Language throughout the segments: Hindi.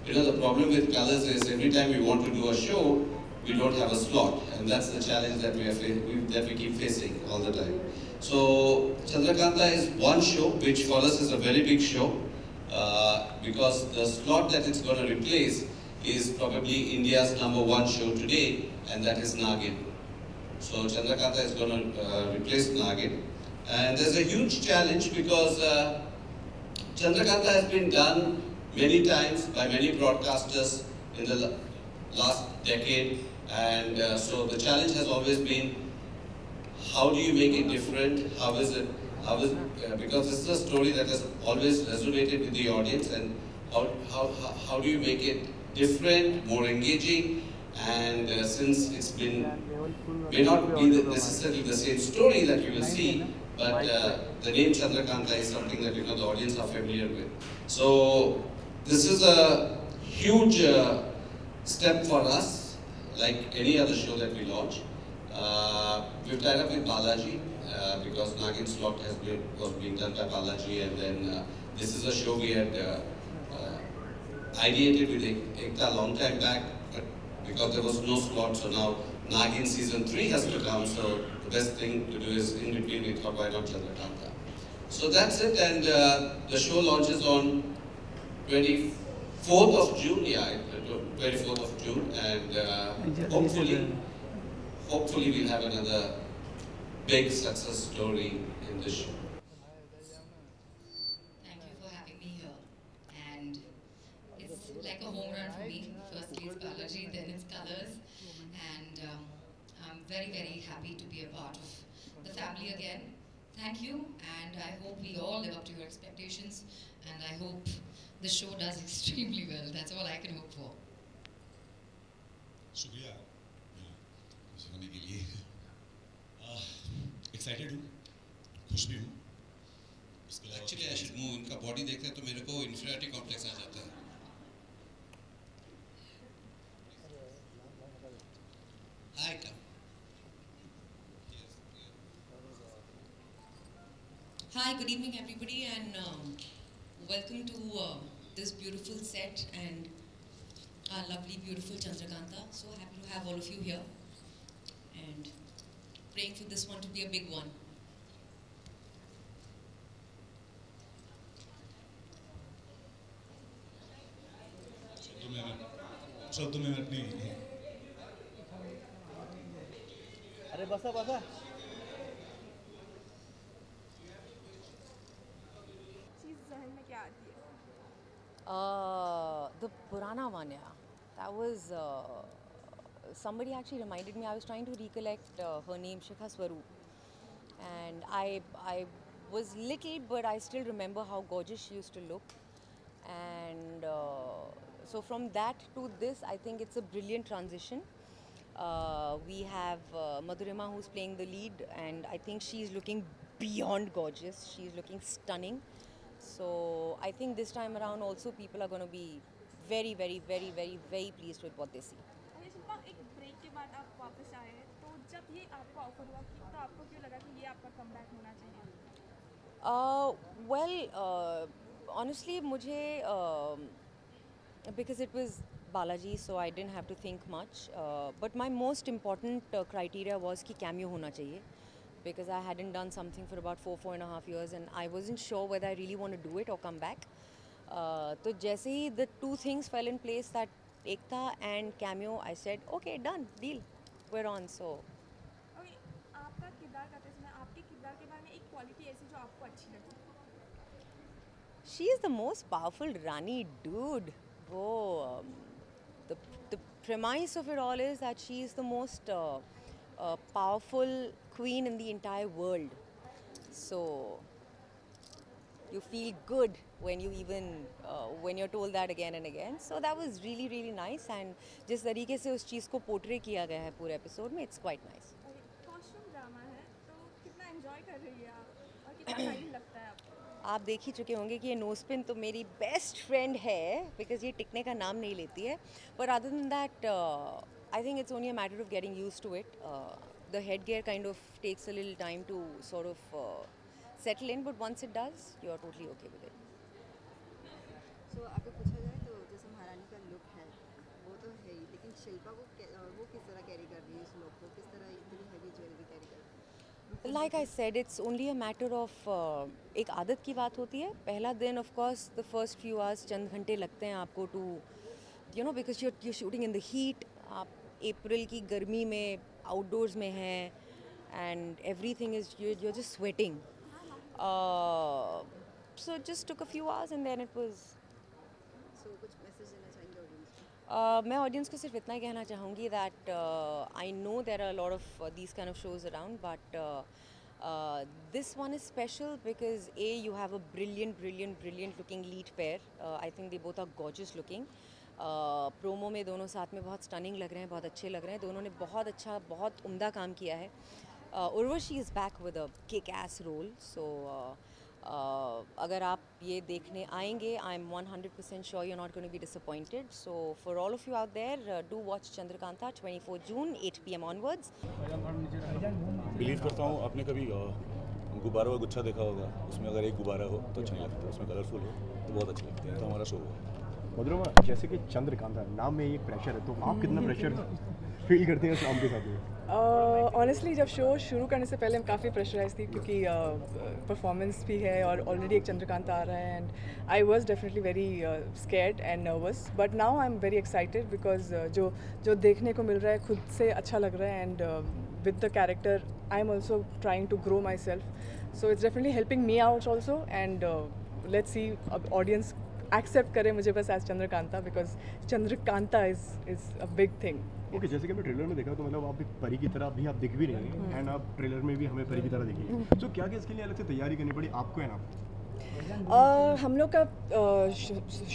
The problem with colors is every time we want to do a show, we don't have a slot, and that's the challenge that that we keep facing all the time. So Chandrakanta is one show, which for us is a very big show, because the slot that it's going to replace is probably India's #1 show today, and that is Nagin. So Chandrakanta is going to replace Nagin, and there's a huge challenge because Chandrakanta has been done many times by many broadcasters in the last decade, and so the challenge has always been, how do you make it different? How is it? Because this is a story that has always resonated with the audience, and how do you make it different, more engaging? And since it's been, may not be necessarily the same story that you will see, but the name Chandrakanta is something that the audience are familiar with. So this is a huge step for us, like any other show that we launch. We've tied up with Balaji because Nagin slot was being done by Balaji, and then this is a show we had ideated with Ekta a long time back, but because there was no slot, so now Nagin season 3 has to come, so the best thing to do is in between we thought, why not Chandrakanta? So that's it, and the show launches on 24th of June, 24th of June, and hopefully we'll have another big success story in this show. Thank you for having me here. And it's like a home run for me. Firstly it's Balaji, then it's Colors. And I'm very, very happy to be a part of the family again. Thank you, and I hope we all live up to your expectations, and I hope the show does extremely well. That's all I can hope for. शुक्रिया सुनने के लिए। एक्साइटेड हूँ, खुश भी हूँ। Actually, I should move. इनका बॉडी देखते हैं तो मेरे को इंफीरियरिटी कॉम्प्लेक्स आ जाता है। Hi, come. Hi, good evening everybody, and welcome to this beautiful set and our lovely, beautiful Chandrakanta. So happy to have all of you here, and praying for this one to be a big one. शब्दों में अपनी अरे बसा बसा चीज़ जहन में क्या आती है? The Purana one, yeah. That was somebody actually reminded me. I was trying to recollect her name, Shikha Swaroop, and I was little, but I still remember how gorgeous she used to look. And so from that to this, I think it's a brilliant transition. We have Madhurima who's playing the lead, and I think she's looking beyond gorgeous. She's looking stunning. So I think this time around also people are going to be very, very, very, very, very pleased with what they see. अरे शिल्पा, एक ब्रेक के बाद आप वापस आए, तो जब ये आपको ऑफर हुआ तो आपको क्यों लगा कि ये आपका कमबैक होना चाहिए? Well, honestly, मुझे because it was Balaji, so I didn't have to think much. But my most important criteria was कि cameo होना चाहिए, because I hadn't done something for about 4.5 years, and I wasn't sure whether I really want to do it or come back. So जैसे ही the two things fell in place, that Ekta and cameo, I said, okay, done, deal, we're on. So. Okay, आपका किरदार करते समय आपके किरदार के बारे में एक क्वालिटी ऐसी जो आपको अच्छी लगी? She is the most powerful Rani, dude. Oh, the premise of it all is that she is the most powerful queen in the entire world. So you feel good when you even when you're told that again and again. So that was really, really nice, and जिस तरीके से उस चीज़ को पोर्ट्रे किया गया है पूरे एपिसोड में, it's quite nice. Costume drama है, तो कितना एंजॉय कर रही है आप और कितना टाइम लगता है आपको? आप देख ही चुके होंगे कि ये नोस्पिन तो मेरी बेस्ट फ्रेंड है, बिकॉज ये टिकने का नाम नहीं लेती है. But other than that I think it's only a matter of getting used to it. The head gear kind of takes a little time to sort of settle in, but once it does, you are totally okay with it. So आपको पूछा जाए तो जैसे महारानी का शिल्पा वो किस तरह कैरी कर रही है इस लुक को, किस तरह इतनी हैवी ज्वेलरी कैरी कर रही है? Like I said, it's only a matter of एक आदत की बात होती है. पहला दिन of course the first few hours चंद घंटे लगते हैं आपको to because you're shooting in the heat. आप अप्रैल की गर्मी में outdoors में हैं and everything is you're just sweating. So it just took a few hours and then it was. So कुछ मैसेज देना चाहेंगे ऑडियंस को? मैं ऑडियंस को सिर्फ इतना ही कहना चाहूँगी that I know there are lot of these kind of shows around but this one is special because you have a brilliant looking lead pair. I think they both are gorgeous looking. Promo में दोनों साथ में बहुत स्टनिंग लग रहे हैं, बहुत अच्छे लग रहे हैं. दोनों ने बहुत अच्छा, बहुत उम्दा काम किया है. Urvashi is back with a kick ass role. So अगर आप ये देखने आएंगे, I am 100% sure you are not going to be disappointed. So for all of you out there, do watch Chandrakanta 24 June 8 PM onwards. Believe करता हूँ आपने कभी गुब्बारों का गुच्छा देखा होगा, उसमें अगर एक गुब्बारा हो तो अच्छा नहीं लगता, उसमें कलरफुल हो तो बहुत अच्छा लगता है. तो हमारा शो है. मधुरमा, जैसे कि चंद्रकांता नाम में एक प्रेशर है, तो आप कितना प्रेशर फील करते हैं नाम के साथ में? ऑनेस्टली जब शो शुरू करने से पहले हम काफ़ी प्रेशराइज थी क्योंकि परफॉर्मेंस भी है और ऑलरेडी एक चंद्रकांता आ रहा है. And I was definitely very scared and nervous, but now I am very excited because जो देखने को मिल रहा है खुद से अच्छा लग रहा है. And with the character I am also trying to grow myself. So it's definitely helping me out also. And let's see अब ऑडियंस एक्सेप्ट करे मुझे बस as Chandrakanta because Chandrakanta is a big thing. Okay, जैसे कि हमने ट्रेलर में देखा तो मतलब आप एक परी की तरह भी आप दिख भी रहे हैं एंड आप ट्रेलर में भी हमें परी की तरह दिखी. तो क्या इसके लिए अलग से तैयारी करनी पड़ी आपको है ना? हम लोग का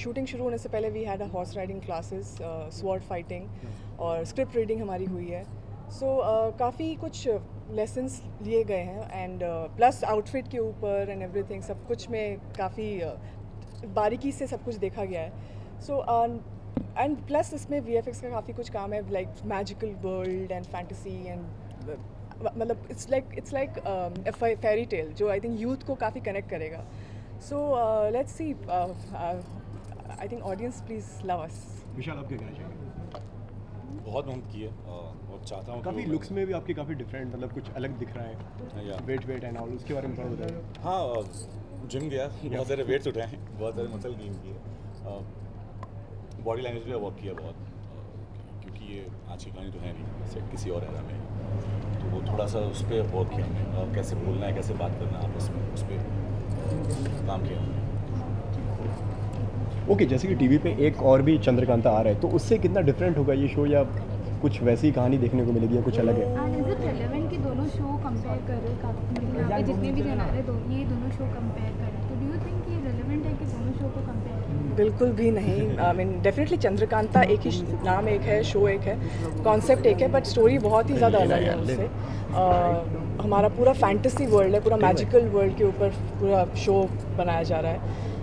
शूटिंग शुरू होने से पहले we had a horse riding classes, sword fighting और स्क्रिप्ट रीडिंग हमारी हुई है. सो काफ़ी कुछ लेसन्स लिए गए हैं एंड प्लस आउटफिट के ऊपर एंड एवरीथिंग सब कुछ में काफ़ी बारीकी से सब कुछ देखा गया है. सो एंड प्लस इसमें VFX का काफ़ी कुछ काम है, like magical world and fantasy and मतलब it's like a fairy tale जो आई थिंक यूथ को काफ़ी कनेक्ट करेगा. So let's see, I think audience please love us. Vishal, आप क्या कहना चाहेंगे? बहुत मेहनत की है और चाहता हूँ काफ़ी लुक्स में भी आपके काफ़ी डिफरेंट, मतलब कुछ अलग दिख रहा है. वेट एंड ऑल, उसके बारे में थोड़ा बताइए. हाँ, जिम गया, बहुत सारे वेट्स उठाए हैं, बहुत सारे मसल गेन किए, बॉडी लैंग्वेज पे वर्क किया बहुत, क्योंकि ये आज की कहानी तो है नहीं, सेट किसी और एरा में है. तो वो थोड़ा सा उस पर वर्क किया हमने, और कैसे बोलना है, कैसे बात करना है आपस में, उस पर काम किया हमने. ओके, जैसे कि टीवी पे एक और भी चंद्रकांता आ रहा है, तो उससे कितना डिफरेंट होगा ये शो, या कुछ वैसी कहानी देखने को मिलेगी या कुछ अलग है? इज इट रेलेवेंट कि दोनों शो कंपेयर कर रहे हैं, यहाँ पे जितने भी जन आ रहे हैं ये दोनों शो कंपेयर कर रहे हैं, तो डू यू थिंक ये रेलेवेंट है कि दोनों शो को कंपेयर करें? बिल्कुल भी नहीं. आई मीन डेफिनेटली चंद्रकांता एक ही नाम एक है, शो एक है, कॉन्सेप्ट एक है, बट स्टोरी बहुत ही ज़्यादा अलग है उससे. हमारा पूरा फैंटेसी वर्ल्ड है, पूरा मैजिकल वर्ल्ड के ऊपर पूरा शो बनाया जा रहा है.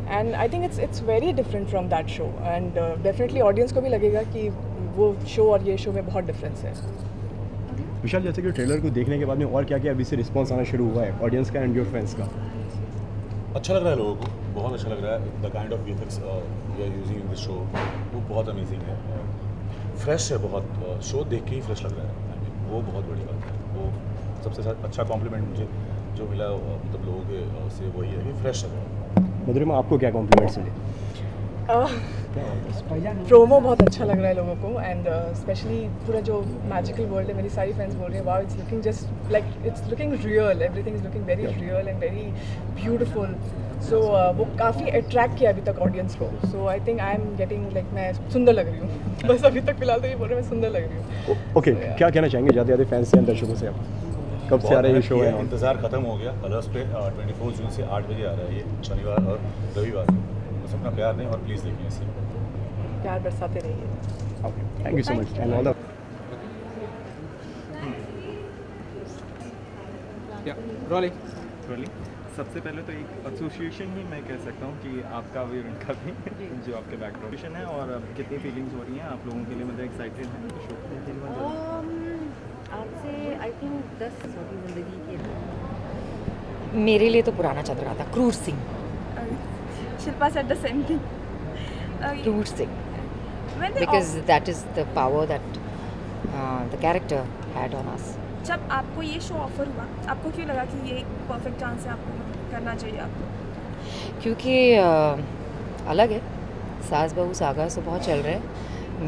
And I think it's very different from that show. And definitely audience को भी लगेगा कि वो शो और ये शो में बहुत डिफरेंस है. विशाल, जैसे कि ट्रेलर को देखने के बाद में और क्या क्या अभी से रिस्पॉन्स आना शुरू हुआ है ऑडियंस का एंड योर फैंस का? अच्छा लग रहा है लोगों को, बहुत अच्छा लग रहा है. The kind of VFX we are using in this show वो बहुत अमेजिंग है, फ्रेश है बहुत. शो देख के ही फ्रेश लग रहा है. आई मीन वो बहुत बड़ी बात है. वो सबसे अच्छा कॉम्प्लीमेंट मुझे जो मिला मतलब लोगों के से वही है कि फ्रेश है. मधुरिमा, आपको क्या कॉम्प्लीमेंट्स मिले? प्रोमो बहुत अच्छा लग रहा है लोगों को. एंड स्पेशली पूरा जो मैजिकल वर्ल्ड है, मेरी सारी फ्रेंड्स बोल रही हैं wow, it's looking just like it's looking real, everything is looking very real and very beautiful. So वो काफ़ी अट्रैक्ट किया अभी तक ऑडियंस को. So I think I am getting like मैं सुंदर लग रही हूँ. बस अभी तक फिलहाल तो ये बोल रहे हैं मैं सुंदर लग रही हूँ. ओके, क्या कहना चाहेंगे ज़्यादा ज़्यादा फैंस से, दर्शकों से? आप कब से आ रहा है ये शो? है इंतज़ार खत्म हो गया. कलर्स पे 24 जून से 8 बजे आ रहा है, ये शनिवार और रविवार. बस अपना प्यार दें और प्लीज़ देखिए इसे. प्यार बरसाते रहिए. Okay, thank you so much and all the rolling. सबसे पहले तो एक एसोसिएशन ही मैं कह सकता हूँ कि आपका भी और उनका भी जो आपके बैकग्राउंड है. और कितनी फीलिंग्स हो रही हैं आप लोगों के लिए, मतलब एक्साइटेड हैं तो शो आज से आई थिंक 10 छोटी ज़िंदगी के मेरे लिए तो पुराना चंद्रकांता, क्रूर Singh. Shilpa said the same thing. क्रूर Singh, because that is the power that the character had on us. जब आपको ये शो ऑफर हुआ आपको क्यों लगा कि ये एक परफेक्ट चांस है आपको करना चाहिए आपको? क्योंकि अलग है, सास बहू सागा तो बहुत चल रहे हैं,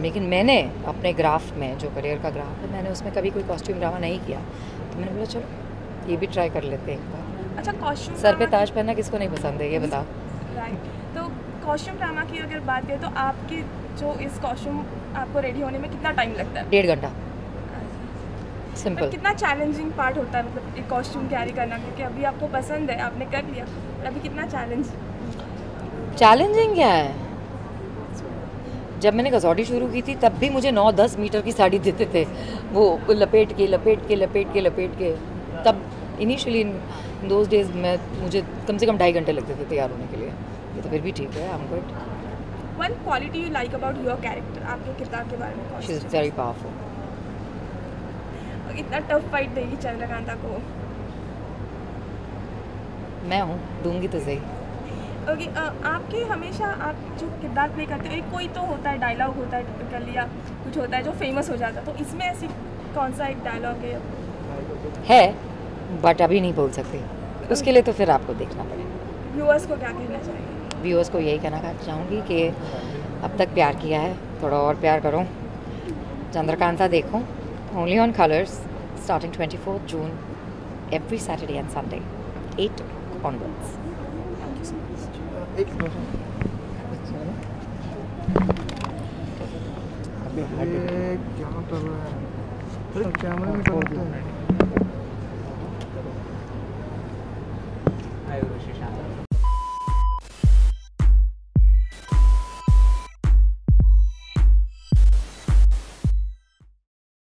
लेकिन मैंने अपने ग्राफ में जो करियर का ग्राफ है मैंने उसमें कभी कोई कॉस्ट्यूम ड्रामा नहीं किया, तो मैंने बोला चलो ये भी ट्राई कर लेते हैं एक बार। अच्छा, कॉस्ट्यूम सर पे ताज पहनना किसको नहीं पसंद है ये बताओ? राइट, तो कॉस्ट्यूम ड्रामा की अगर बात करें तो आपकी जो इस कॉस्ट्यूम आपको रेडी होने में कितना टाइम लगता है? 1.5 घंटा। सिंपल। कितना चैलेंजिंग पार्ट होता है मतलब एक कॉस्ट्यूम कैरी करना, क्योंकि अभी आपको पसंद है आपने कर लिया, अभी कितना चैलेंजिंग क्या है? जब मैंने कसौटी शुरू की थी तब भी मुझे 9-10 मीटर की साड़ी देते थे, वो लपेट के तब इनिशियली इन दोज डेज मुझे कम से कम 2.5 घंटे लगते थे तैयार होने के लिए। ये तो फिर भी ठीक है, I am good. One quality you like about your character, आपके किरदार के बारे में? She is very powerful. इतना टफ फाइट देगी चंद्रकांता को? मैं हूँ, दूंगी तो सही। ओके, आपके हमेशा आप जो किरदार प्ले करते हो एक कोई तो होता है, डायलॉग होता है टिपिकल या कुछ होता है जो फेमस हो जाता है, तो इसमें ऐसी कौन सा एक डायलॉग है? बट अभी नहीं बोल सकती, उसके लिए तो फिर आपको देखना पड़ेगा। व्यूअर्स को क्या कहना चाहिए? व्यूअर्स को यही कहना चाहूँगी कि अब तक प्यार किया है, थोड़ा और प्यार करो, चंद्रकांता देखो, only on colours, starting 24 June, every Saturday and Sunday 8 onwards. Camera में करते हैं।